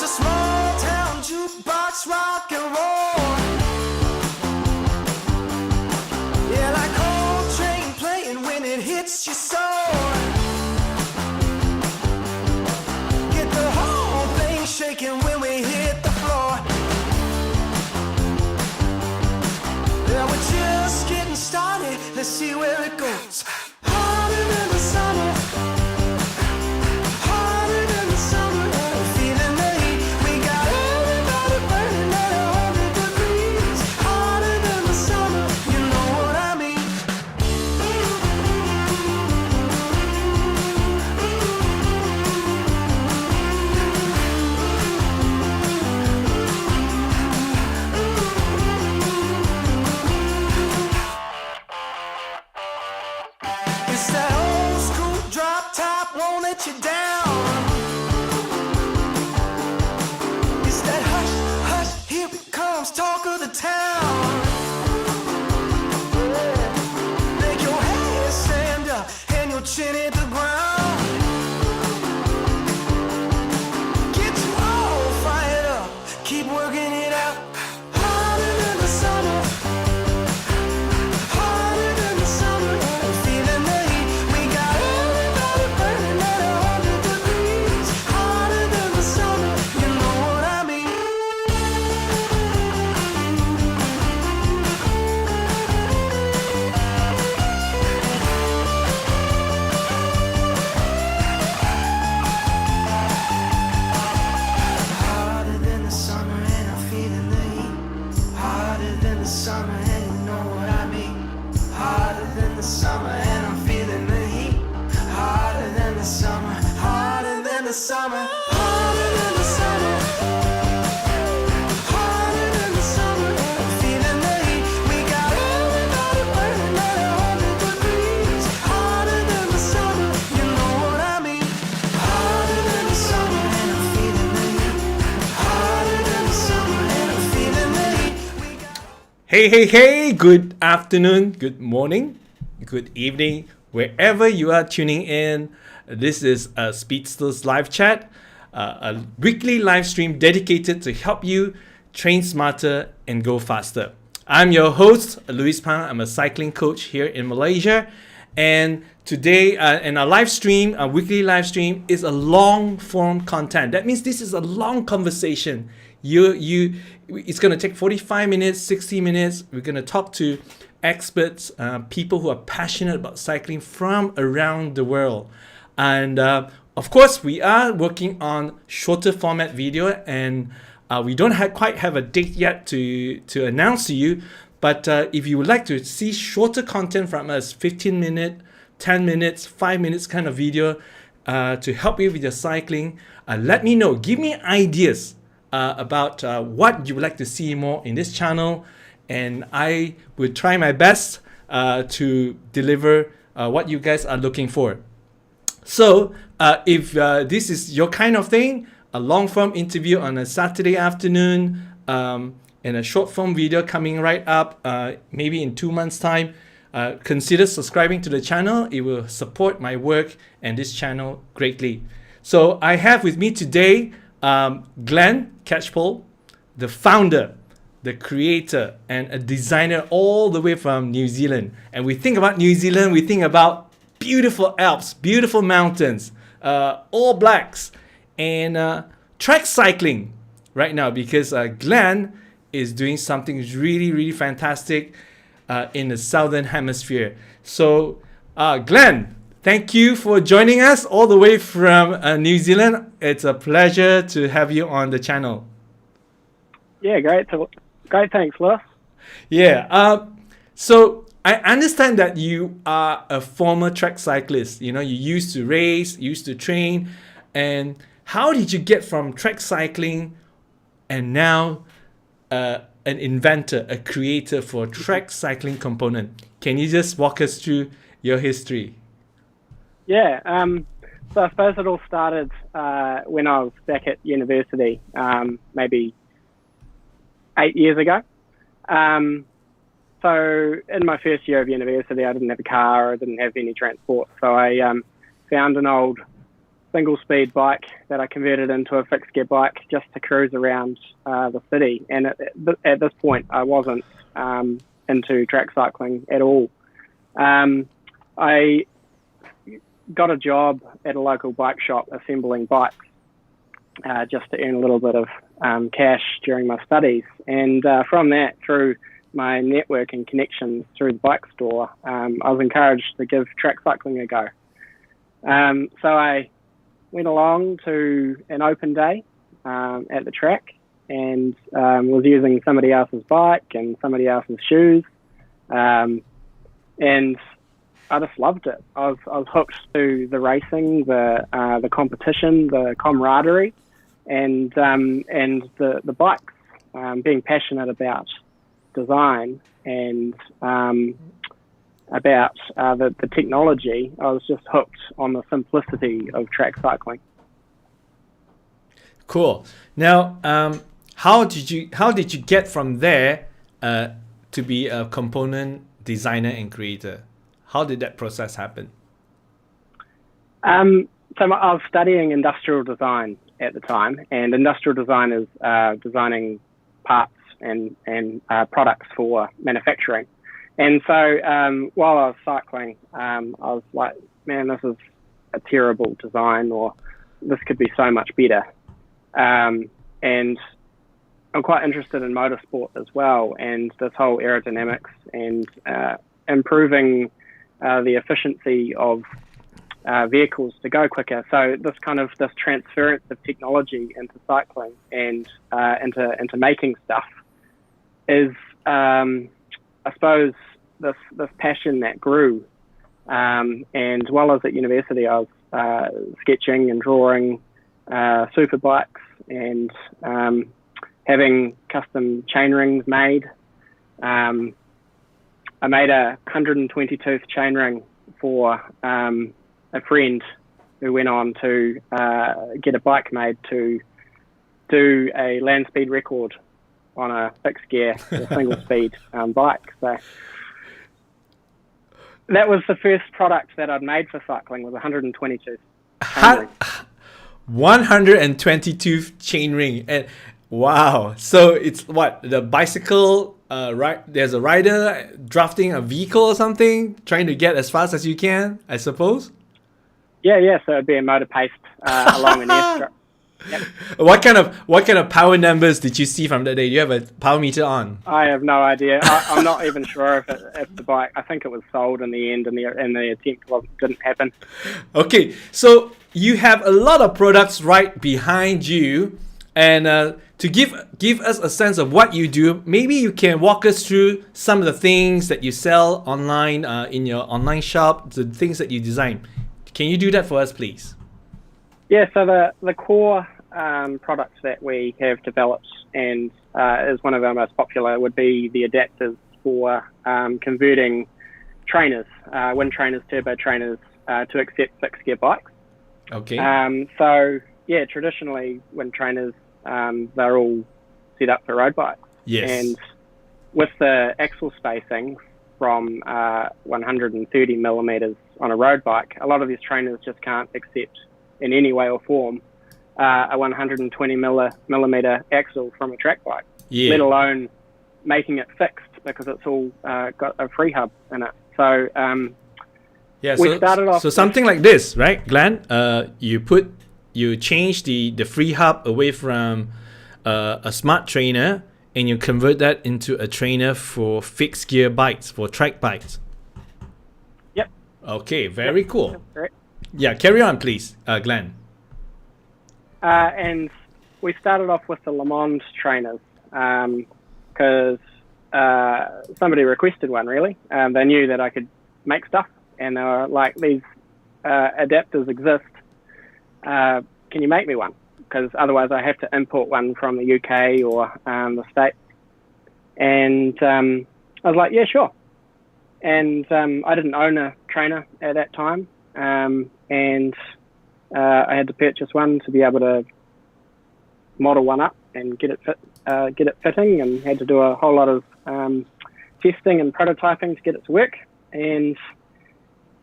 a small town jukebox, rock and roll. Yeah, like Coltrane playing when it hits your soul. Get the whole thing shaking when we hit the floor. Yeah, we're just getting started. Let's see where it goes. Harder than the summer. Harder than the summer. Feeling the heat. We got everybody burning at 100 degrees. Harder than the summer. You know what I mean. It's that old school drop top, won't let you down. It's that hush, hush, here it comes, talk of the town. Make your head stand up and your chin hit the ground. Get you all fired up, keep working it out. Harder than the summer. Harder than the summer. Feeling the heat. We got everybody burning at 100 degrees. Harder than the summer. You know what I mean. Harder than the summer and I'm feeling the heat. Harder than the summer and you know what I mean. Harder than the summer and I'm feeling the heat. Harder than the summer. Harder than the summer. Harder than the summer. Harder than the summer. Feeling the heat. We got everybody burning at 100 degrees. Harder than the summer. You know what I mean. Harder than the summer and I'm feeling the heat. Harder than the summer and I'm feeling the heat. We got Hey, good afternoon, good morning, good evening, wherever you are tuning in. This is Speedster's live chat, a weekly live stream dedicated to help you train smarter and go faster. I'm your host, Luis Pang. I'm a cycling coach here in Malaysia. And today, in our live stream, a weekly live stream, is a long form content. That means this is a long conversation. It's going to take 45 minutes, 60 minutes. We're going to talk to experts, people who are passionate about cycling from around the world. And of course, we are working on shorter format video, and we don't quite have a date yet to announce to you. But if you would like to see shorter content from us, 15 minute, 10 minutes, 5 minutes kind of video to help you with your cycling, let me know. Give me ideas about what you would like to see more in this channel, and I will try my best to deliver what you guys are looking for. So if this is your kind of thing, a long form interview on a Saturday afternoon, and a short form video coming right up, maybe in 2 months time, consider subscribing to the channel. It will support my work and this channel greatly. So I have with me today Glenn Catchpole, the founder, the creator, and a designer all the way from New Zealand. And we think about New Zealand, we think about beautiful Alps, beautiful mountains, all blacks, and track cycling right now, because Glenn is doing something really, really fantastic in the Southern Hemisphere. So Glenn, thank you for joining us all the way from New Zealand. It's a pleasure to have you on the channel. Yeah, great. Great, thanks, Lewis. Yeah. So I understand that you are a former track cyclist. You know, you used to race, used to train. And how did you get from track cycling and now an inventor, a creator for track cycling component? Can you just walk us through your history? Yeah, so I suppose it all started when I was back at university, maybe 8 years ago. So in my first year of university, I didn't have a car, I didn't have any transport. So I found an old single speed bike that I converted into a fixed gear bike just to cruise around the city. And at this point, I wasn't into track cycling at all. I got a job at a local bike shop assembling bikes just to earn a little bit of cash during my studies. And from that, through my network and connections through the bike store, I was encouraged to give track cycling a go. So I went along to an open day at the track and was using somebody else's bike and somebody else's shoes. And I just loved it. I was hooked to the racing, the competition, the camaraderie, and the bikes. Being passionate about design and about the technology, I was just hooked on the simplicity of track cycling. Cool. Now, how did you get from there to be a component designer and creator? How did that process happen? So I was studying industrial design at the time, and industrial design is designing parts and products for manufacturing. And so while I was cycling, I was like, man, this is a terrible design, or this could be so much better. And I'm quite interested in motorsport as well, and this whole aerodynamics and improving the efficiency of vehicles to go quicker. So this transference of technology into cycling and into making stuff is, I suppose, this passion that grew. And while I was at university, I was sketching and drawing super bikes and having custom chain rings made. I made a 120 tooth chain ring for a friend who went on to get a bike made to do a land speed record on a fixed gear, a single speed bike. So that was the first product that I'd made for cycling, was a 120 tooth chain ring. 122 chain ring. And wow. So it's what, the bicycle, right? There's a rider drafting a vehicle or something, trying to get as fast as you can, I suppose. Yeah. So it'd be a motor paced along an airstrip. Yep. What kind of power numbers did you see from that day? Do you have a power meter on? I have no idea. I'm not even sure if the bike. I think it was sold in the end, and the attempt didn't happen. Okay, so you have a lot of products right behind you, and to give us a sense of what you do, maybe you can walk us through some of the things that you sell online in your online shop, the things that you design. Can you do that for us, please? Yeah, so the core products that we have developed and is one of our most popular would be the adapters for converting trainers, wind trainers, turbo trainers, to accept fixed gear bikes. Okay. So yeah, traditionally wind trainers, they're all set up for road bikes. Yes. And with the axle spacing from 130 millimeters on a road bike, a lot of these trainers just can't accept in any way or form a 120 millimeter axle from a track bike, let alone making it fixed, because it's all got a free hub in it. So we started off. So something like this, right, Glenn? You change the free hub away from a smart trainer, and you convert that into a trainer for fixed gear bikes, for track bikes. Yep. Okay, very cool. That's correct. Yeah, carry on, please, Glenn. And we started off with the Le Mans trainers because somebody requested one, really. They knew that I could make stuff, and they were like, these adapters exist. Can you make me one? Because otherwise I have to import one from the UK or the States. And I was like, yeah, sure. And I didn't own a trainer at that time. And I had to purchase one to be able to model one up and get it fitting, and had to do a whole lot of testing and prototyping to get it to work. And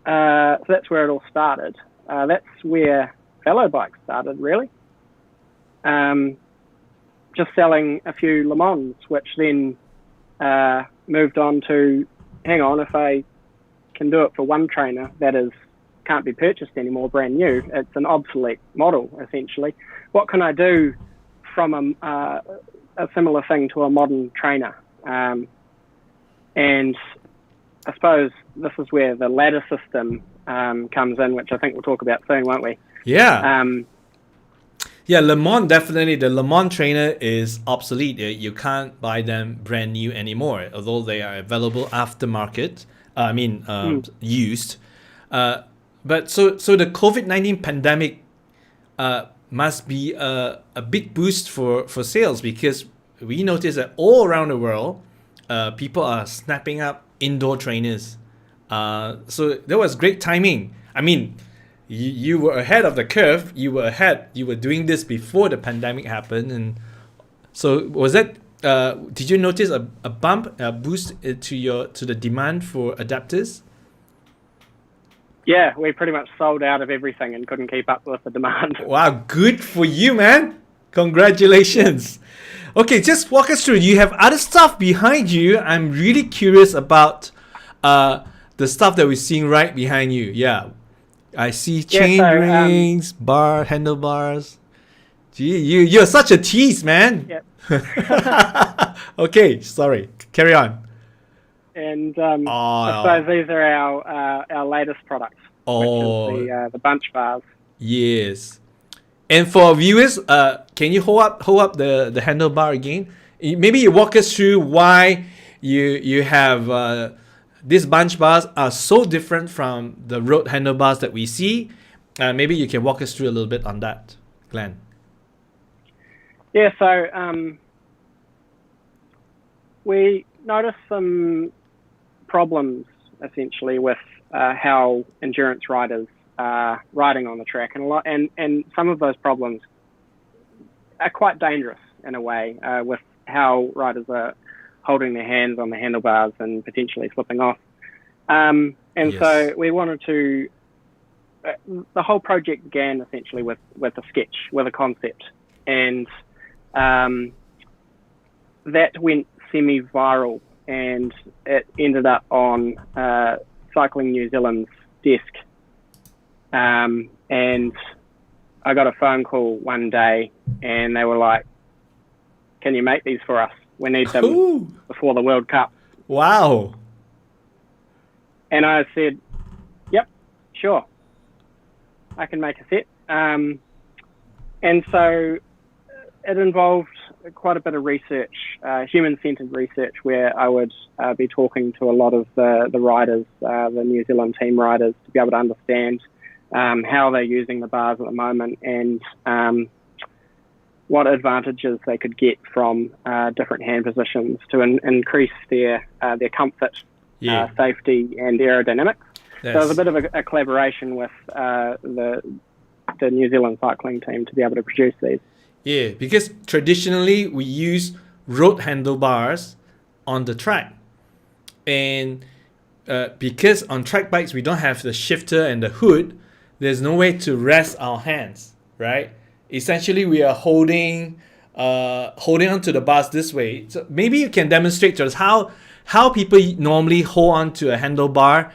so that's where it all started. That's where fellow bikes started, really. Just selling a few Le Mans, which then moved on to, hang on, if I can do it for one trainer that can't be purchased anymore, brand new, it's an obsolete model, essentially. What can I do from a similar thing to a modern trainer? And I suppose this is where the ladder system comes in, which I think we'll talk about soon, won't we? Yeah. Yeah, Le Mans, definitely. The Le Mans trainer is obsolete. You can't buy them brand new anymore, although they are available aftermarket. Used. But so the COVID-19 pandemic must be a big boost for sales, because we notice that all around the world, people are snapping up indoor trainers. So that was great timing. I mean, you were ahead of the curve. You were doing this before the pandemic happened. And so was that, did you notice a boost to the demand for adapters? Yeah, we pretty much sold out of everything and couldn't keep up with the demand. Wow, good for you, man. Congratulations. Okay, just walk us through. You have other stuff behind you. I'm really curious about the stuff that we're seeing right behind you. Yeah, I see chain rings, handlebars. Gee, you're such a tease, man. Yep. Okay, sorry. Carry on. And I suppose these are our latest products, which is the bunch bars. Yes. And for our viewers, can you hold up the handlebar again? Maybe you walk us through why you have these bunch bars are so different from the road handlebars that we see. Maybe you can walk us through a little bit on that, Glenn. Yeah, so we noticed some problems essentially with how endurance riders are riding on the track, and some of those problems are quite dangerous in a way, with how riders are holding their hands on the handlebars and potentially slipping off. Yes. So we wanted to. The whole project began essentially with a sketch, with a concept, and that went semi-viral, and it ended up on Cycling New Zealand's desk. And I got a phone call one day, and they were like, "Can you make these for us? We need them before the World Cup." Wow. And I said, "Yep, sure. I can make a set." And so it involved quite a bit of research, human-centered research, where I would be talking to a lot of the riders, the New Zealand team riders, to be able to understand how they're using the bars at the moment, and what advantages they could get from different hand positions to increase their comfort, safety, and aerodynamics. Yes. So it was a bit of a collaboration with the New Zealand cycling team to be able to produce these. Yeah, because traditionally we use road handlebars on the track, and because on track bikes we don't have the shifter and the hood, there's no way to rest our hands, right? Essentially, we are holding onto the bars this way. So maybe you can demonstrate to us how people normally hold on to a handlebar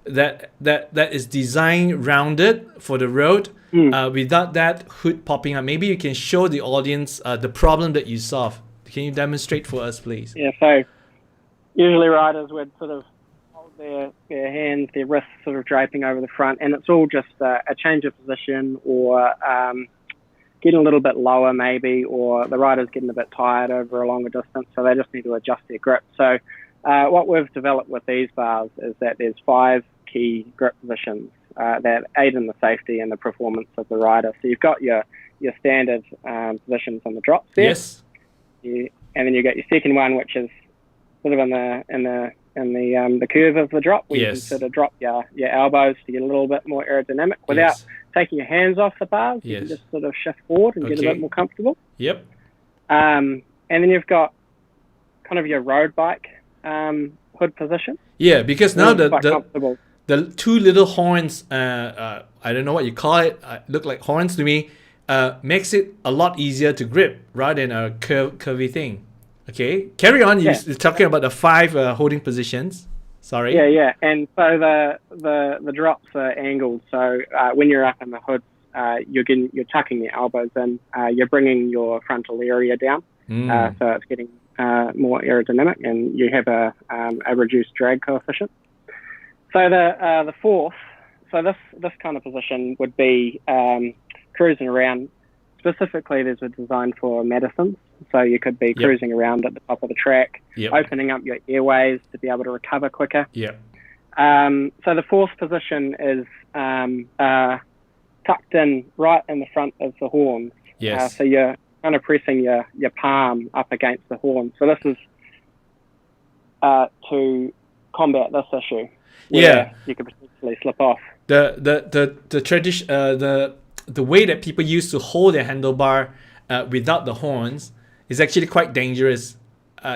that is designed rounded for the road, without that hood popping up. Maybe you can show the audience the problem that you solve. Can you demonstrate for us, please? Yeah, so usually riders would sort of hold their hands, their wrists sort of draping over the front, and it's all just a change of position, or getting a little bit lower maybe, or the rider's getting a bit tired over a longer distance, so they just need to adjust their grip. So what we've developed with these bars is that there's 5 key grip positions that aid in the safety and the performance of the rider. So you've got your standard positions on the drops there. Yes. And then you got your second one, which is sort of in the curve of the drop, where you can sort of drop your elbows to get a little bit more aerodynamic without taking your hands off the bars. You can just sort of shift forward and get a bit more comfortable. Yep. And then you've got kind of your road bike hood position. Yeah, because now the two little horns, I don't know what you call it, look like horns to me, makes it a lot easier to grip rather than a curvy thing. Okay, carry on. You're talking about the 5 holding positions. Sorry. Yeah. And so the drops are angled. So when you're up in the hood, you're tucking your elbows in. You're bringing your frontal area down. So it's getting more aerodynamic, and you have a reduced drag coefficient. So the fourth, so this kind of position would be cruising around. Specifically, there's a design for medicines. So you could be cruising around at the top of the track, opening up your airways to be able to recover quicker. Yep. So the fourth position is tucked in right in the front of the horns. Yes. So you're kind of pressing your palm up against the horn. So this is to combat this issue. Where you could potentially slip off. The tradition, the way that people used to hold their handlebar without the horns is actually quite dangerous.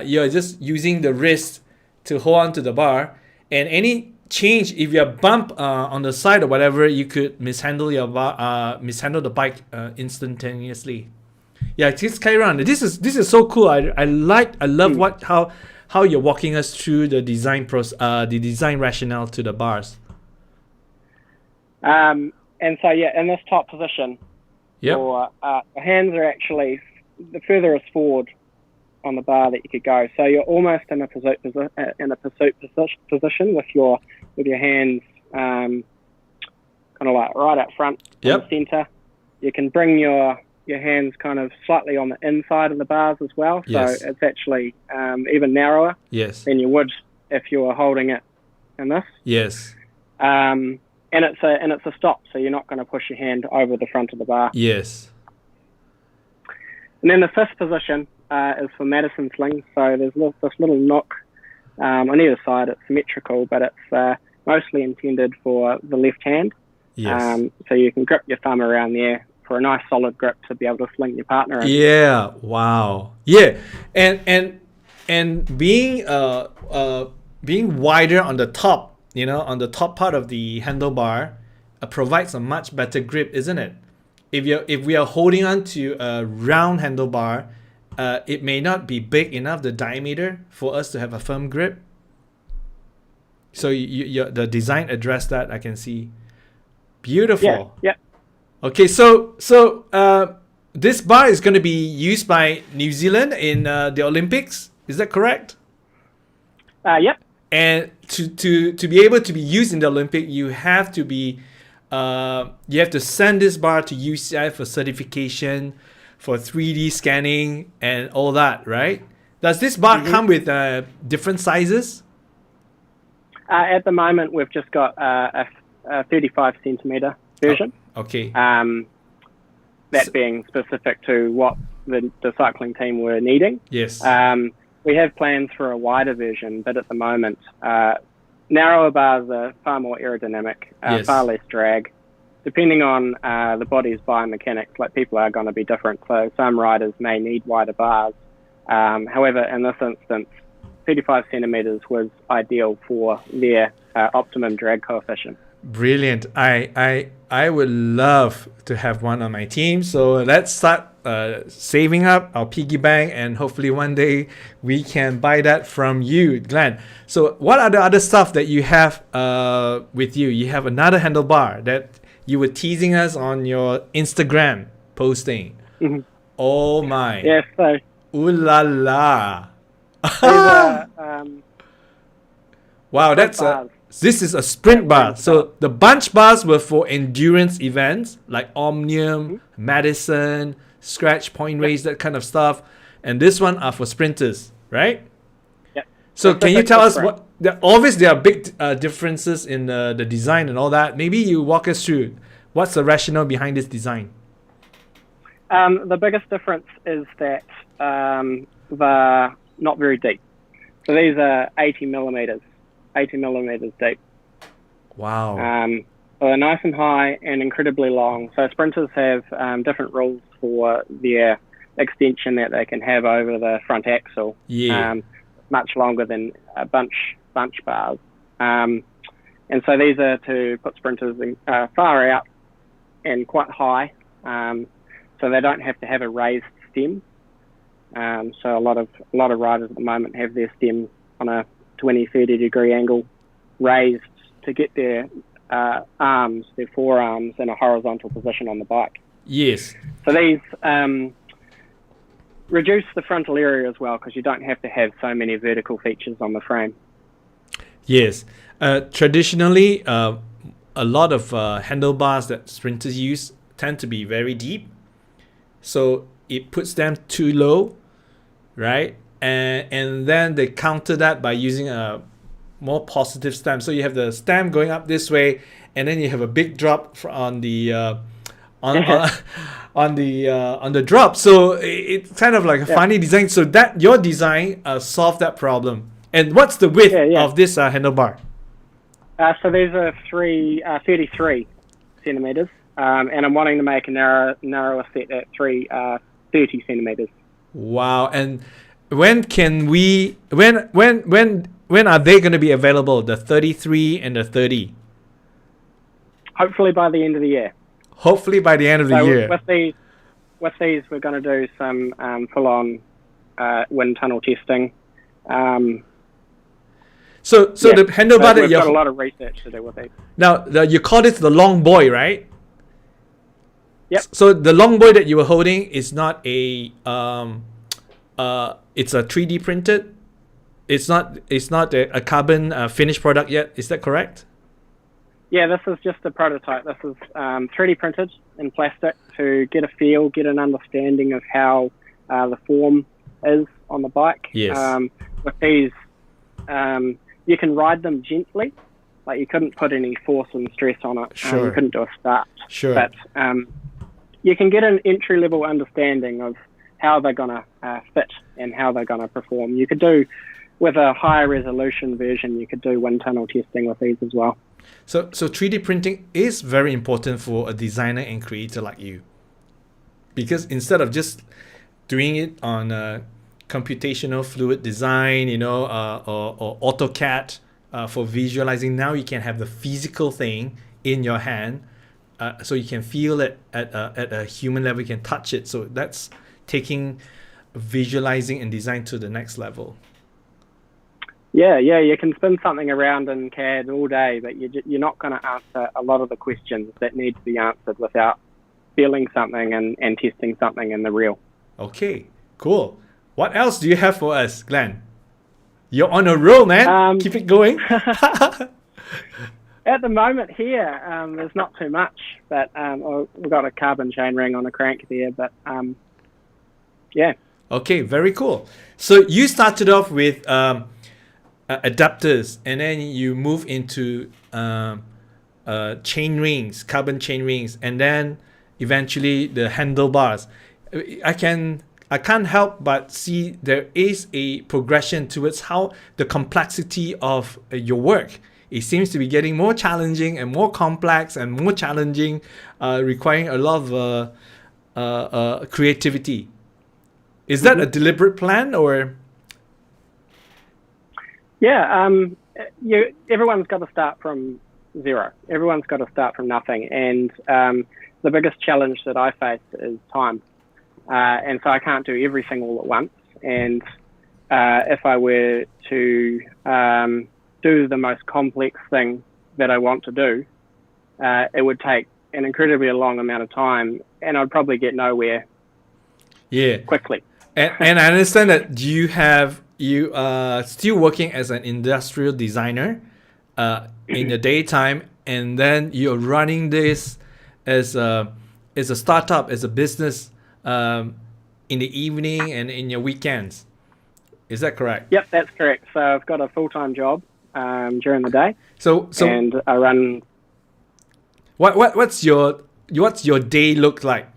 You're just using the wrist to hold on to the bar, and any change, if you bump on the side or whatever, you could mishandle the bike instantaneously. Yeah, just carry on. This is so cool. I love how you're walking us through the design the design rationale to the bars. And so in this top position, the hands are actually the furthest forward on the bar that you could go. So you're almost in a pursuit position with your hands kind of like right up front in the center. You can bring your hands kind of slightly on the inside of the bars as well. So it's actually even narrower than you would if you were holding it in this. Yes. And it's a stop, so you're not going to push your hand over the front of the bar. Yes. And then the fifth position is for medicine slings. So there's this little nook on either side. It's symmetrical, but it's mostly intended for the left hand. Yes. So you can grip your thumb around there for a nice solid grip to be able to sling your partner in. Yeah. Wow. Yeah. And being wider on the top, on the top part of the handlebar, provides a much better grip, isn't it? If we are holding on to a round handlebar, it may not be big enough, the diameter, for us to have a firm grip. So the design addressed that, I can see. Beautiful. Yeah. Okay, so this bar is going to be used by New Zealand in the Olympics. Is that correct? Yep. And to be able to be used in the Olympic, you have to be you have to send this bar to UCI for certification, for 3D scanning and all that, right? Does this bar come with different sizes? At the moment, we've just got a 35 centimeter version. Oh, okay. That being specific to what the cycling team were needing. Yes. We have plans for a wider version, but at the moment, narrower bars are far more aerodynamic, far less drag. Depending on the body's biomechanics, like people are going to be different. So some riders may need wider bars. However, in this instance, 35 centimeters was ideal for their optimum drag coefficient. Brilliant. I would love to have one on my team. So let's start saving up our piggy bank, and hopefully one day we can buy that from you, Glenn. So what are the other stuff that you have with you? You have another handlebar that you were teasing us on your Instagram posting. Mm-hmm. Oh my. Yes. So. Ooh la la. Wow, this is a sprint bar. So the bunch bars were for endurance events like Omnium, Madison, Scratch, Point Race, that kind of stuff. And this one are for sprinters, right? Yep. So can you tell us what? Obviously, there are big differences in the design and all that. Maybe you walk us through what's the rationale behind this design. The biggest difference is that they're not very deep. So these are 80 millimeters deep. Wow. So they're nice and high and incredibly long. So sprinters have different rules for their extension that they can have over the front axle. Yeah. Much longer than bunch bars. And so these are to put sprinters in, far out and quite high, so they don't have to have a raised stem. So a lot of riders at the moment have their stem on a 20-30 degree angle raised to get their arms, their forearms, in a horizontal position on the bike. Yes. So these reduce the frontal area as well, because you don't have to have so many vertical features on the frame. Yes. Traditionally, a lot of handlebars that sprinters use tend to be very deep, so it puts them too low, right? And then they counter that by using a more positive stem. So you have the stem going up this way, and then you have a big drop on the on the drop. So it's kind of like a funny design. So that your design solved that problem. And what's the width of this handlebar? So these are 33 centimeters, and I'm wanting to make a narrower set at 30 centimeters. Wow! And when can we? When are they going to be available? The 33 and the 30. Hopefully by the end of the year. Hopefully by the end of the year. With these, we're going to do some full-on wind tunnel testing. So the handlebar that we've got a lot of research to do with these. Now you call it the long boy, right? Yep. So the long boy that you were holding is not a it's a 3D printed. It's not a carbon finished product yet. Is that correct? Yeah, this is just a prototype. This is 3D printed in plastic to get a feel, get an understanding of how the form is on the bike. Yes. With these, you can ride them gently. Like, you couldn't put any force and stress on it. Sure. You couldn't do a start. Sure. But you can get an entry-level understanding of how they're going to fit and how they're going to perform. You could do, with a higher resolution version, you could do wind tunnel testing with these as well. So 3D printing is very important for a designer and creator like you, because instead of just doing it on computational fluid design, or AutoCAD for visualizing, now you can have the physical thing in your hand, so you can feel it at a human level. You can touch it. So that's taking visualizing and design to the next level. Yeah, you can spin something around in CAD all day, but you're not going to answer a lot of the questions that need to be answered without feeling something and testing something in the real. Okay, cool. What else do you have for us, Glenn? You're on a roll, man. Keep it going. At the moment here, there's not too much, but we've got a carbon chain ring on a crank there, but yeah. Okay, very cool. So you started off with adapters, and then you move into chain rings, carbon chain rings, and then eventually the handlebars. I can't help but see there is a progression towards how the complexity of your work. It seems to be getting more challenging and more complex and more challenging, requiring a lot of creativity. Is that a deliberate plan, or? Yeah, everyone's got to start from zero. Everyone's got to start from nothing. And the biggest challenge that I face is time. And so I can't do everything all at once. And if I were to do the most complex thing that I want to do, it would take an incredibly long amount of time, and I'd probably get nowhere quickly. And I understand that you are still working as an industrial designer in the daytime, and then you're running this as a startup, as a business in the evening and in your weekends. Is that correct? Yep, that's correct. So I've got a full-time job during the day. So and I run. What's your day look like?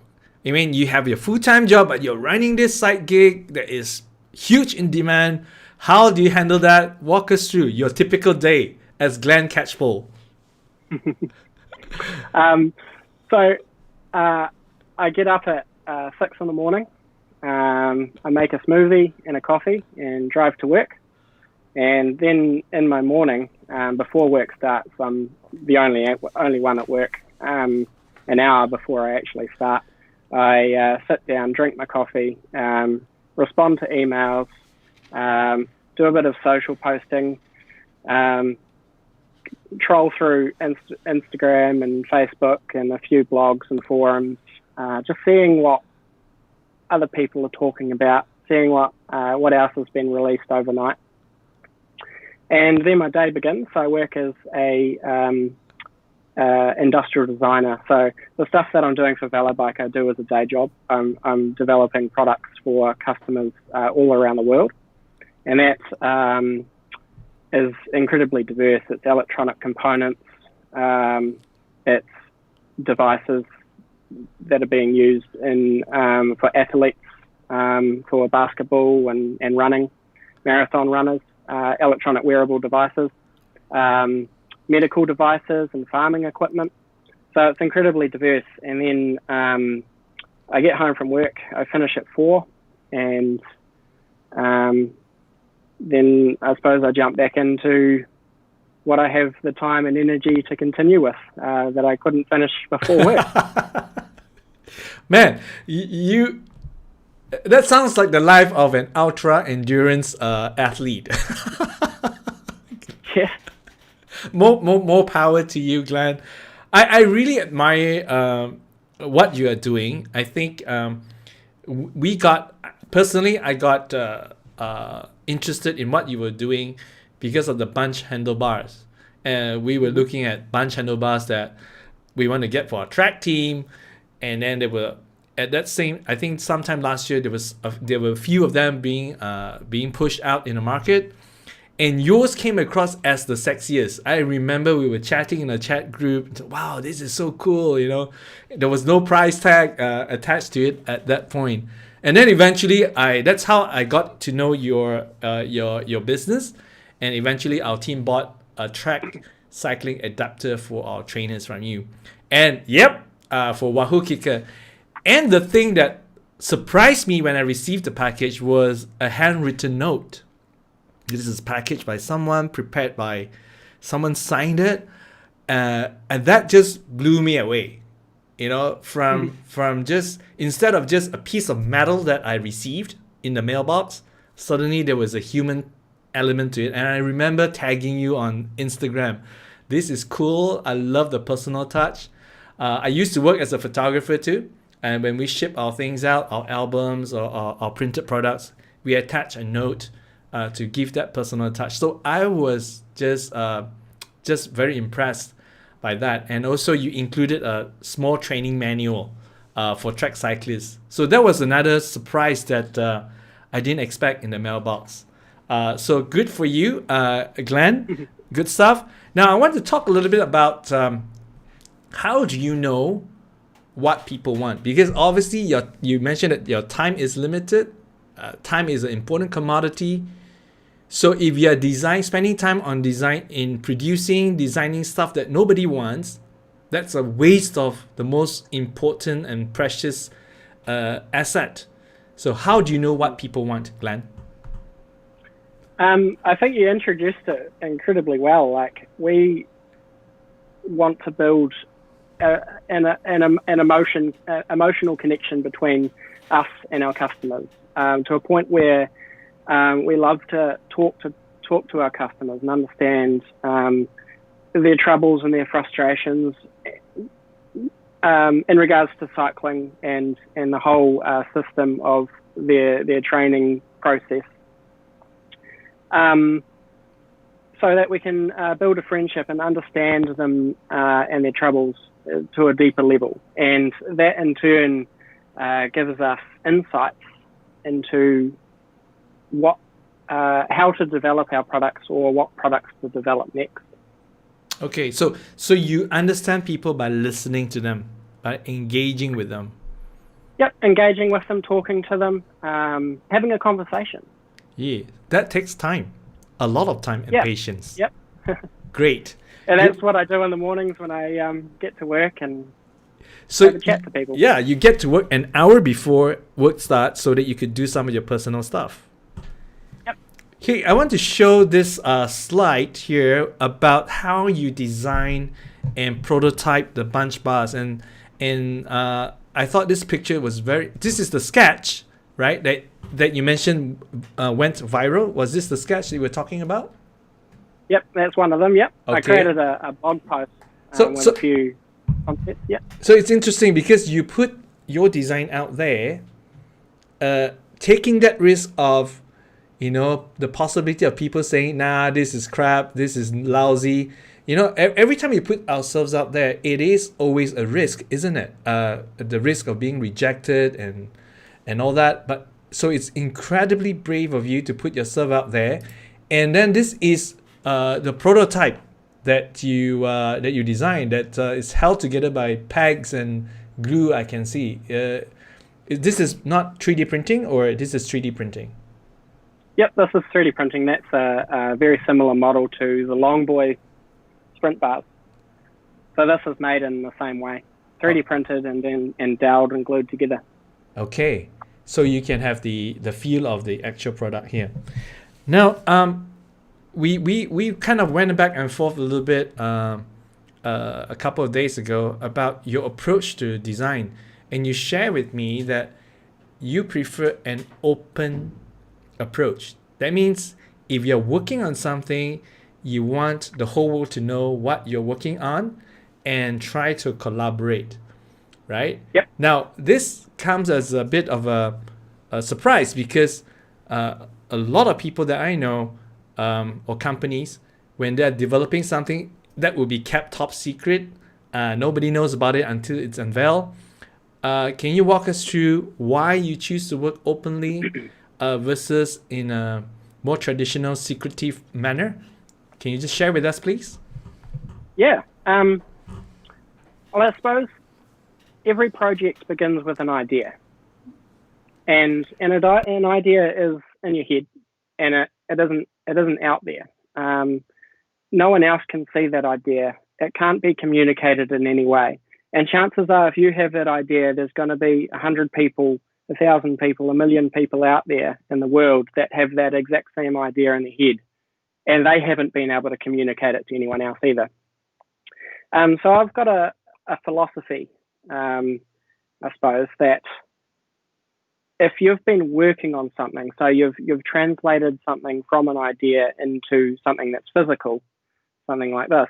I mean, you have your full-time job, but you're running this side gig that is huge in demand. How do you handle that? Walk us through your typical day as Glenn Catchpole. So I get up at 6 in the morning. I make a smoothie and a coffee and drive to work. And then in my morning, before work starts, I'm the only one at work. An hour before I actually start, I sit down, drink my coffee, respond to emails, do a bit of social posting, troll through Instagram and Facebook and a few blogs and forums, just seeing what other people are talking about, seeing what else has been released overnight. And then my day begins. So I work as a industrial designer. So the stuff that I'm doing for Velobike, I do as a day job. I'm developing products for customers all around the world. And that is incredibly diverse. It's electronic components, it's devices that are being used in for athletes, for basketball and running, marathon runners, electronic wearable devices, medical devices and farming equipment. So it's incredibly diverse. And then I get home from work, I finish at 4, and then I suppose I jump back into what I have the time and energy to continue with that I couldn't finish before work. Man, you that sounds like the life of an ultra endurance athlete. Yeah. More power to you, Glenn. I really admire what you are doing. I think I got interested in what you were doing because of the bunch handlebars. And we were looking at bunch handlebars that we want to get for our track team. And then there were, at that same, I think sometime last year, there were a few of them being pushed out in the market. And yours came across as the sexiest. I remember we were chatting in a chat group. Wow, this is so cool, you know. There was no price tag attached to it at that point. And then eventually, that's how I got to know your business. And eventually, our team bought a track cycling adapter for our trainers from you. And yep, for Wahoo Kicker. And the thing that surprised me when I received the package was a handwritten note. This is packaged by someone, prepared by someone, signed it, and that just blew me away. You know, from just, instead of just a piece of metal that I received in the mailbox, suddenly there was a human element to it. And I remember tagging you on Instagram. This is cool. I love the personal touch. I used to work as a photographer too. And when we ship our things out, our albums or our printed products, we attach a note to give that personal touch. So I was just very impressed by that. And also you included a small training manual for track cyclists. So that was another surprise that I didn't expect in the mailbox. So good for you, Glenn. Good stuff. Now I want to talk a little bit about how do you know what people want? Because obviously you mentioned that your time is limited. Time is an important commodity. So if you are spending time on designing stuff that nobody wants, that's a waste of the most important and precious asset. So how do you know what people want, Glenn? I think you introduced it incredibly well. Like, we want to build an emotional connection between us and our customers, to a point where we love to talk to our customers and understand their troubles and their frustrations in regards to cycling and the whole system of their training process, so that we can build a friendship and understand them and their troubles to a deeper level. And that in turn gives us insights into how to develop our products or what products to develop next. Okay, so you understand people by listening to them, by engaging with them. Yep, engaging with them, talking to them, having a conversation. Yeah, that takes time, a lot of time and patience. Yep. Great. And that's what I do in the mornings when I get to work and have a chat to people. Yeah, you get to work an hour before work starts so that you could do some of your personal stuff. Yep. Okay, I want to show this slide here about how you design and prototype the bunch bars, and I thought this picture was very. This is the sketch, right? That you mentioned went viral. Was this the sketch that you were talking about? Yep, that's one of them. Yep, I Okay. created a blog post with So a few concepts. Yep. so it's interesting because you put your design out there, taking that risk of, the possibility of people saying, nah, this is crap, this is lousy. Every time you put ourselves out there, it is always a risk, isn't it? The risk of being rejected and all that. But so it's incredibly brave of you to put yourself out there. And then this is the prototype that you designed that is held together by pegs and glue. I can see. This is not 3D printing, or this is 3D printing? Yep, this is 3D printing. That's a very similar model to the Longboy sprint bars. So this is made in the same way, 3D printed and then doweled and glued together. Okay, so you can have the feel of the actual product here. Now, we kind of went back and forth a little bit a couple of days ago about your approach to design, and you share with me that you prefer an open approach. That means if you're working on something, you want the whole world to know what you're working on and try to collaborate, right? Yep. Now, this comes as a bit of a surprise because a lot of people that I know, or companies, when they're developing something, that will be kept top secret. Nobody knows about it until it's unveiled. Can you walk us through why you choose to work openly versus in a more traditional secretive manner? Can you just share with us, please? Yeah. Well, I suppose every project begins with an idea, and an idea is in your head, and it isn't out there. No one else can see that idea. It can't be communicated in any way. And chances are, if you have that idea, there's going to be 100 people, 1,000 people, 1 million people out there in the world that have that exact same idea in their head, and they haven't been able to communicate it to anyone else either. So I've got a philosophy, I suppose, that if you've been working on something, so you've translated something from an idea into something that's physical, something like this,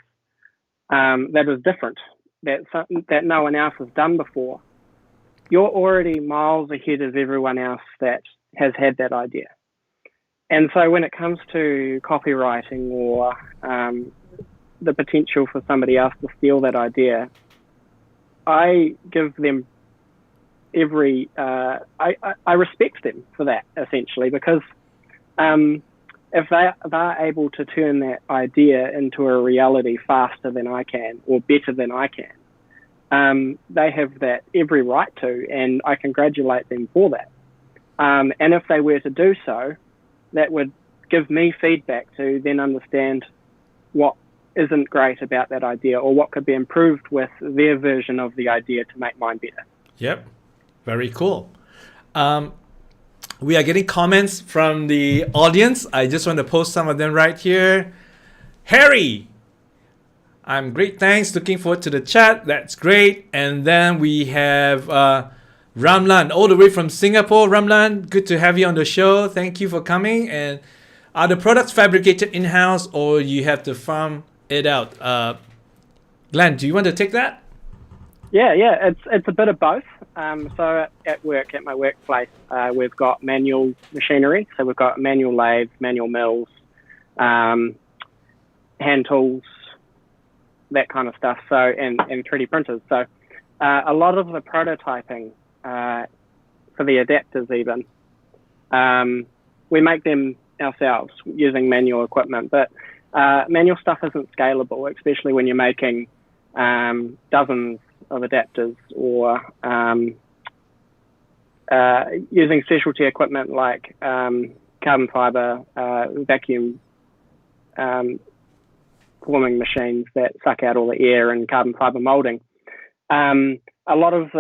that is different, that no one else has done before, you're already miles ahead of everyone else that has had that idea. And so when it comes to copywriting or the potential for somebody else to steal that idea, I give them I respect them for that, essentially, because if they're able to turn that idea into a reality faster than I can, or better than I can, they have that every right to, and I congratulate them for that. And if they were to do so, that would give me feedback to then understand what isn't great about that idea, or what could be improved with their version of the idea to make mine better. Yep. Very cool. We are getting comments from the audience. I just want to post some of them right here. Harry, I'm great, thanks. Looking forward to the chat. That's great. And then we have Ramlan, all the way from Singapore. Ramlan, good to have you on the show. Thank you for coming. And are the products fabricated in-house, or you have to farm it out? Glenn, do you want to take that? Yeah, it's a bit of both. So at my workplace, we've got manual machinery. So we've got manual lathes, manual mills, hand tools, that kind of stuff. So and 3D printers. So a lot of the prototyping for the adapters, even we make them ourselves using manual equipment. But manual stuff isn't scalable, especially when you're making dozens of adapters, or using specialty equipment like carbon fiber, vacuum forming machines that suck out all the air, and carbon fiber molding. A lot of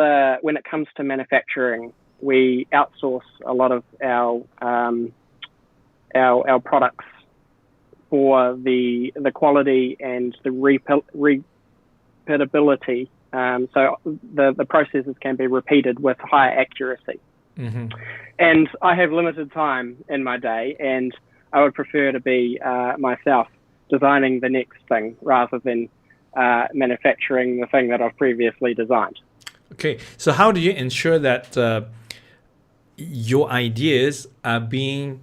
when it comes to manufacturing, we outsource a lot of our our products for the quality and the repeatability. So the processes can be repeated with higher accuracy. Mm-hmm. And I have limited time in my day, and I would prefer to be myself designing the next thing rather than manufacturing the thing that I've previously designed. Okay, so how do you ensure that your ideas are being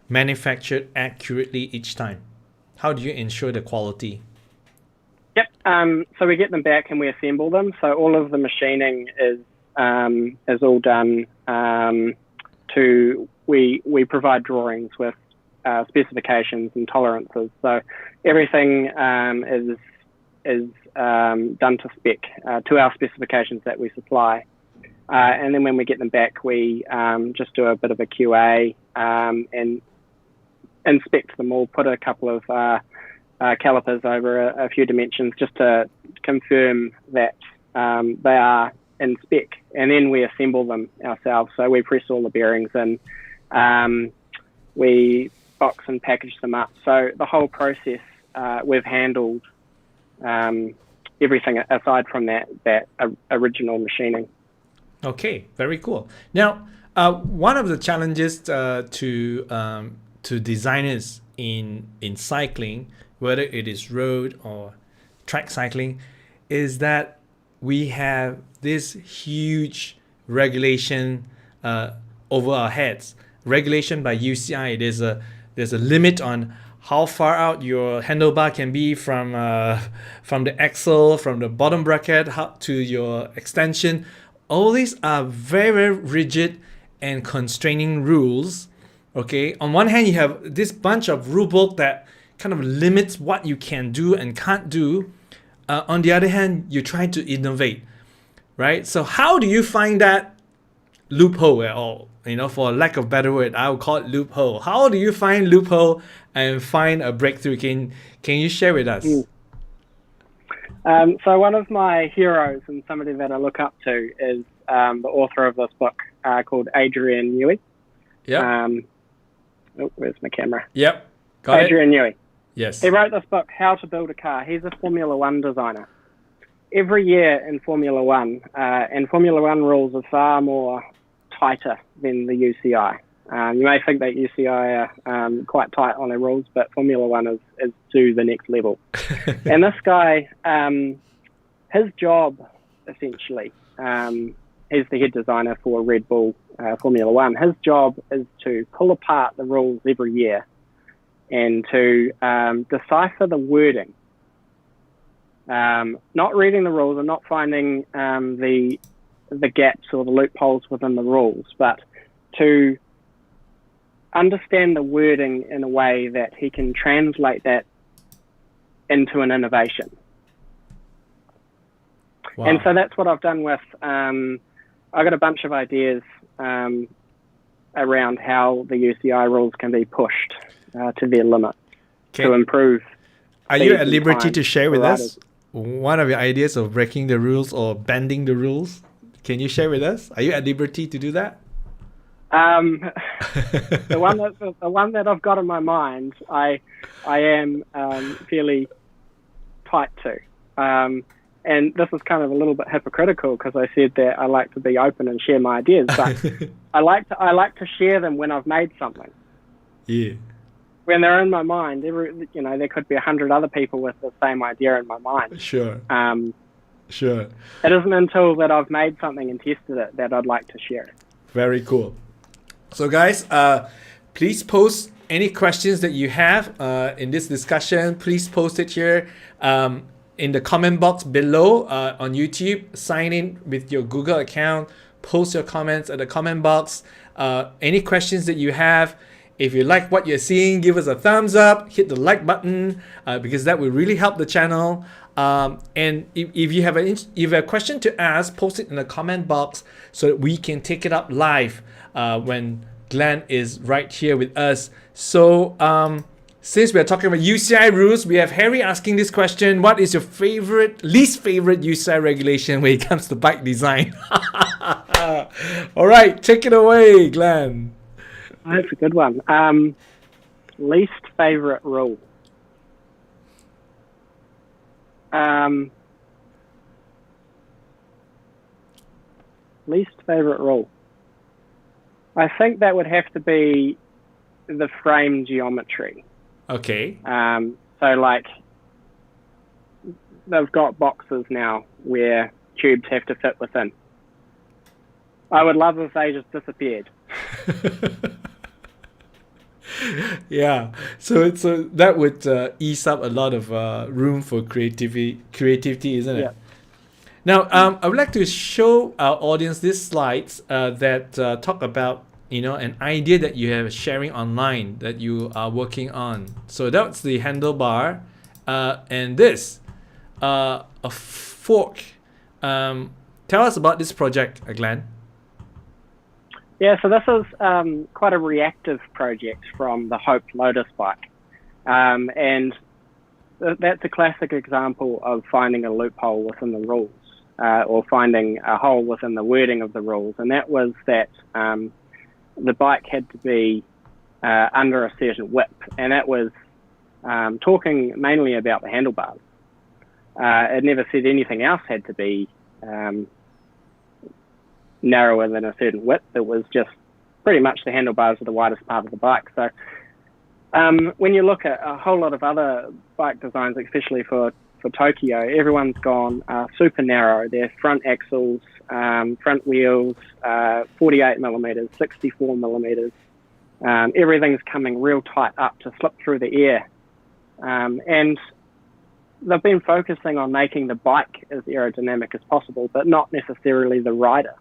manufactured accurately each time? How do you ensure the quality? Yep. So we get them back and we assemble them. So all of the machining is all done. We provide drawings with specifications and tolerances. So everything is done to spec to our specifications that we supply. And then when we get them back, we just do a bit of a QA and inspect them all, put a couple of calipers over a few dimensions just to confirm that they are in spec, and then we assemble them ourselves. So we press all the bearings and we box and package them up. So the whole process, we've handled everything aside from that original machining. Okay, very cool. Now, one of the challenges to designers in cycling, whether it is road or track cycling, is that we have this huge regulation over our heads. Regulation by UCI. There's a limit on how far out your handlebar can be from the axle, from the bottom bracket to your extension. All these are very, very rigid and constraining rules. Okay, on one hand, you have this bunch of rule book that kind of limits what you can do and can't do. On the other hand, you try to innovate, right? So how do you find that loophole at all? For lack of better word, I would call it loophole. How do you find loophole and find a breakthrough? Can you share with us? So one of my heroes and somebody that I look up to is the author of this book called Adrian Newey. Yeah. Where's my camera? Yep. Got Adrian Newey. Yes. He wrote this book, How to Build a Car. He's a Formula One designer. Every year in Formula One, and Formula One rules are far more tighter than the UCI. You may think that UCI are quite tight on their rules, but Formula One is to the next level. And this guy, his job, essentially, he's the head designer for Red Bull Formula One. His job is to pull apart the rules every year and to decipher the wording. Not reading the rules and not finding the gaps or the loopholes within the rules, but to understand the wording in a way that he can translate that into an innovation. Wow. And so that's what I've done with, I got a bunch of ideas around how the UCI rules can be pushed to their limit to improve. Are you at liberty to share with us one of your ideas of breaking the rules or bending the rules? Can you share with us? Are you at liberty to do that? The one that I've got in my mind, I am fairly tight to. And this is kind of a little bit hypocritical because I said that I like to be open and share my ideas, but I like to share them when I've made something. Yeah. When they're in my mind, there could be 100 other people with the same idea in my mind. Sure. Sure. It isn't until that I've made something and tested it that I'd like to share it. Very cool. So guys, please post any questions that you have in this discussion. Please post it here in the comment box below on YouTube. Sign in with your Google account. Post your comments at the comment box. Any questions that you have. If you like what you're seeing, give us a thumbs up. Hit the like button because that will really help the channel. And if you have a question to ask, post it in the comment box so that we can take it up live when Glenn is right here with us. So since we're talking about UCI rules, we have Harry asking this question: what is your least favorite UCI regulation when it comes to bike design? All right, take it away, Glenn. That's a good one. Least favorite rule. Least favorite rule. I think that would have to be the frame geometry. Okay. So like they've got boxes now where tubes have to fit within. I would love if they just disappeared. Yeah, so that would ease up a lot of room for creativity, isn't it? Yeah. Now, I would like to show our audience these slides that talk about an idea that you have sharing online that you are working on. So that's the handlebar, and this a fork. Tell us about this project, Glenn. Yeah, so this is quite a reactive project from the Hope Lotus bike. And that's a classic example of finding a loophole within the rules, or finding a hole within the wording of the rules. And that was that the bike had to be under a certain width. And that was talking mainly about the handlebars. It never said anything else had to be narrower than a certain width. It was just pretty much the handlebars are the widest part of the bike. So when you look at a whole lot of other bike designs, especially for Tokyo, everyone's gone super narrow. Their front axles, front wheels, 48 millimeters, 64 millimeters. Everything's coming real tight up to slip through the air. And they've been focusing on making the bike as aerodynamic as possible, but not necessarily the rider.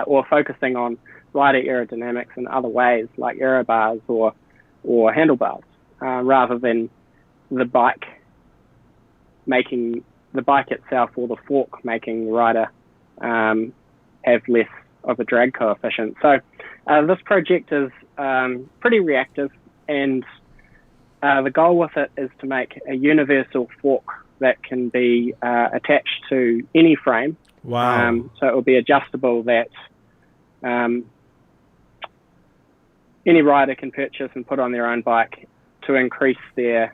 Or focusing on rider aerodynamics in other ways, like aero bars or handlebars, rather than the bike itself or the fork making the rider have less of a drag coefficient. So this project is pretty reactive, and the goal with it is to make a universal fork that can be attached to any frame. Wow. So it will be adjustable, that any rider can purchase and put on their own bike to increase their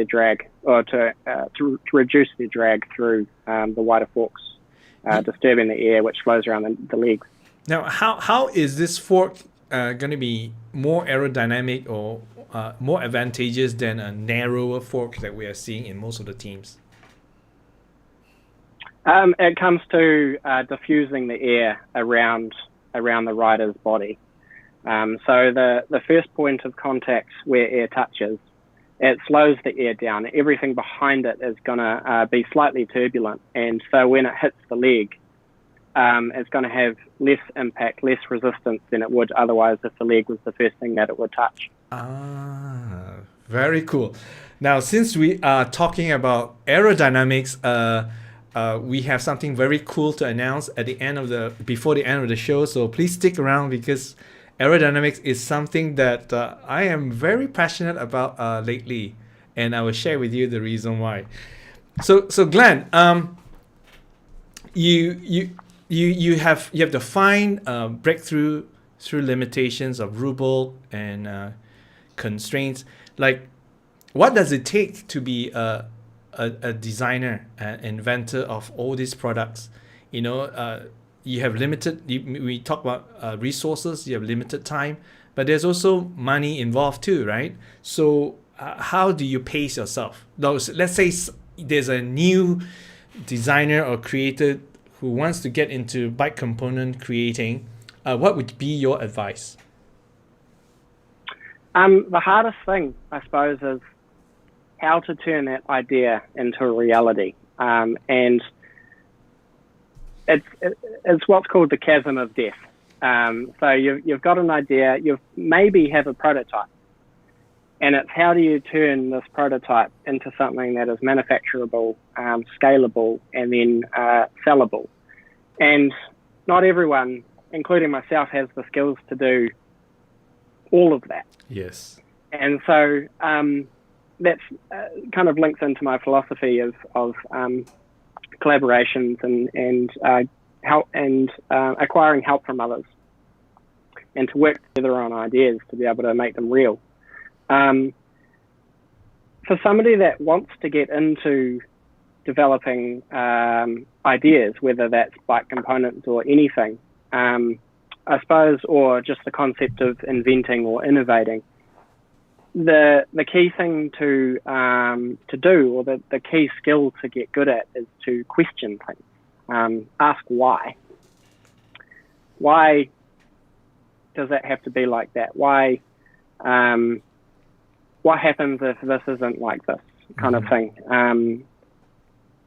drag, or to reduce their drag through the wider forks, disturbing the air which flows around the legs. Now, how is this fork going to be more aerodynamic or more advantageous than a narrower fork that we are seeing in most of the teams? It comes to diffusing the air around the rider's body. So the first point of contact where air touches, it slows the air down. Everything behind it is going to be slightly turbulent, and so when it hits the leg, it's going to have less impact, less resistance than it would otherwise if the leg was the first thing that it would touch. Ah, very cool. Now, since we are talking about aerodynamics, we have something very cool to announce before the end of the show. So please stick around, because aerodynamics is something that I am very passionate about lately, and I will share with you the reason why. So Glenn, you have to find breakthrough through limitations of rule and constraints. Like, what does it take to be a designer, an inventor of all these products? You have limited. We talk about resources. You have limited time, but there's also money involved too, right? So how do you pace yourself? Let's say there's a new designer or creator who wants to get into bike component creating. What would be your advice? The hardest thing, I suppose, is how to turn that idea into a reality. And it's what's called the chasm of death. So you've got an idea, you maybe have a prototype, and it's how do you turn this prototype into something that is manufacturable, scalable, and then sellable. And not everyone, including myself, has the skills to do all of that. Yes. And so that's kind of links into my philosophy of collaborations and help and acquiring help from others, and to work together on ideas to be able to make them real. For somebody that wants to get into developing ideas, whether that's bike components or anything, I suppose, or just the concept of inventing or innovating, the key thing to do, or the key skill to get good at, is to question things. Ask why. Why does it have to be like that? Why? What happens if this isn't like this, kind of thing?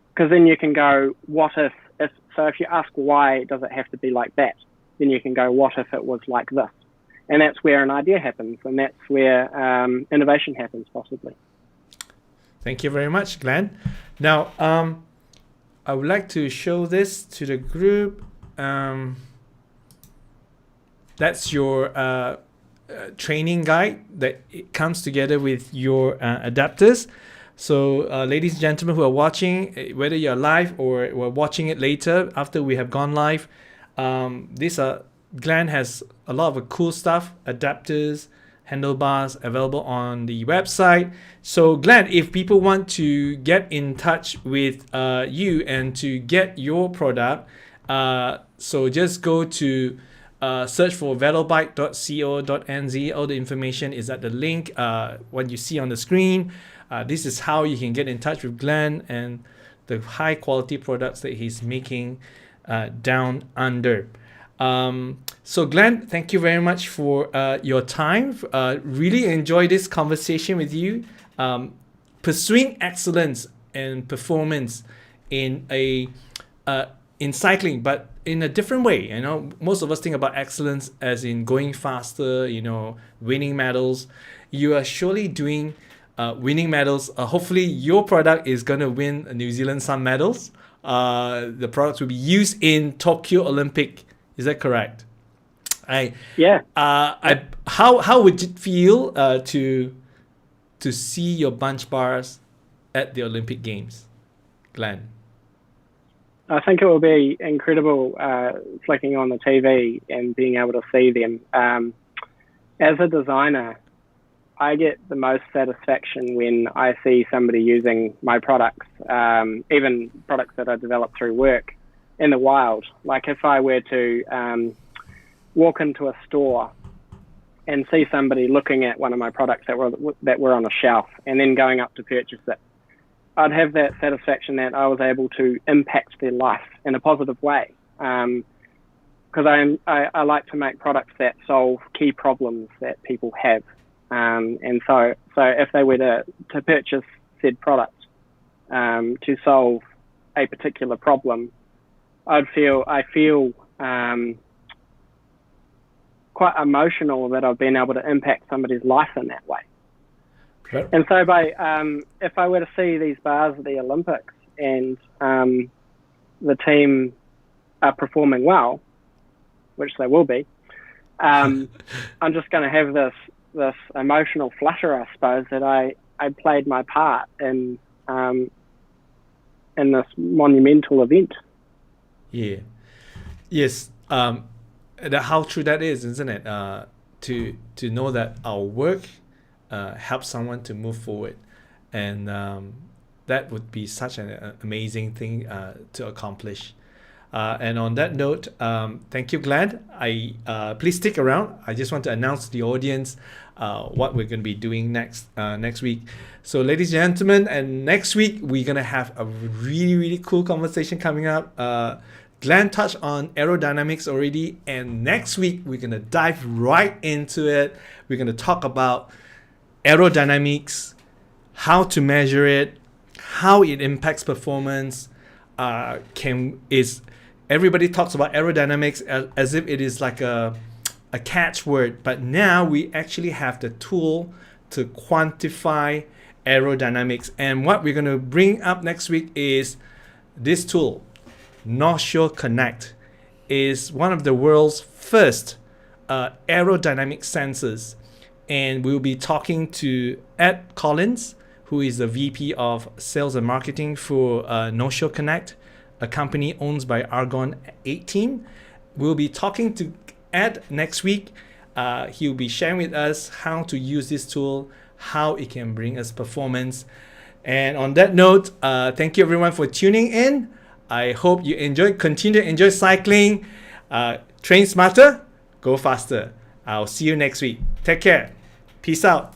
Because then you can go, what if? So if you ask why does it have to be like that, then you can go, what if it was like this? And that's where an idea happens, and that's where innovation happens, possibly. Thank you very much, Glenn. Now, I would like to show this to the group. That's your training guide that it comes together with your adapters. So, ladies and gentlemen who are watching, whether you're live or we're watching it later after we have gone live, Glenn has a lot of cool stuff, adapters, handlebars available on the website. So Glenn, if people want to get in touch with you and to get your product, so just go to search for velobike.co.nz. All the information is at the link what you see on the screen. This is how you can get in touch with Glenn and the high quality products that he's making down under. So Glenn, thank you very much for your time. Really enjoy this conversation with you. Pursuing excellence and performance in cycling, but in a different way. You know, most of us think about excellence as in going faster, winning medals. You are surely doing winning medals. Hopefully your product is going to win New Zealand some medals. The products will be used in Tokyo Olympic. Is that correct? Yeah. How would it feel to see your bunch bars at the Olympic Games, Glenn? I think it will be incredible flicking on the TV and being able to see them. As a designer, I get the most satisfaction when I see somebody using my products, even products that I develop through work, in the wild. Like if I were to walk into a store and see somebody looking at one of my products that were on a shelf and then going up to purchase it, I'd have that satisfaction that I was able to impact their life in a positive way. Because I like to make products that solve key problems that people have. And so if they were to purchase said product to solve a particular problem, I feel quite emotional that I've been able to impact somebody's life in that way. Sure. And so if I were to see these bars at the Olympics and the team are performing well, which they will be, I'm just going to have this emotional flutter, I suppose, that I played my part in this monumental event. Yeah. Yes. How true that is, isn't it? To know that our work helps someone to move forward, and that would be such an amazing thing to accomplish. And on that note, thank you, Glenn. Please stick around. I just want to announce to the audience what we're going to be doing next week. So, ladies and gentlemen, and next week we're going to have a really, really cool conversation coming up. Glenn touched on aerodynamics already, and next week we're going to dive right into it. We're going to talk about aerodynamics, how to measure it, how it impacts performance. Everybody talks about aerodynamics as if it is like a catchword, but now we actually have the tool to quantify aerodynamics. And what we're going to bring up next week is this tool. North Shore Connect is one of the world's first aerodynamic sensors, and we'll be talking to Ed Collins, who is the VP of Sales and Marketing for North Shore Connect, a company owned by Argon 18. We'll be talking to Ed next week. He'll be sharing with us how to use this tool, how it can bring us performance. And on that note, thank you everyone for tuning in. I hope you continue to enjoy cycling. Train smarter, go faster. I'll see you next week. Take care. Peace out.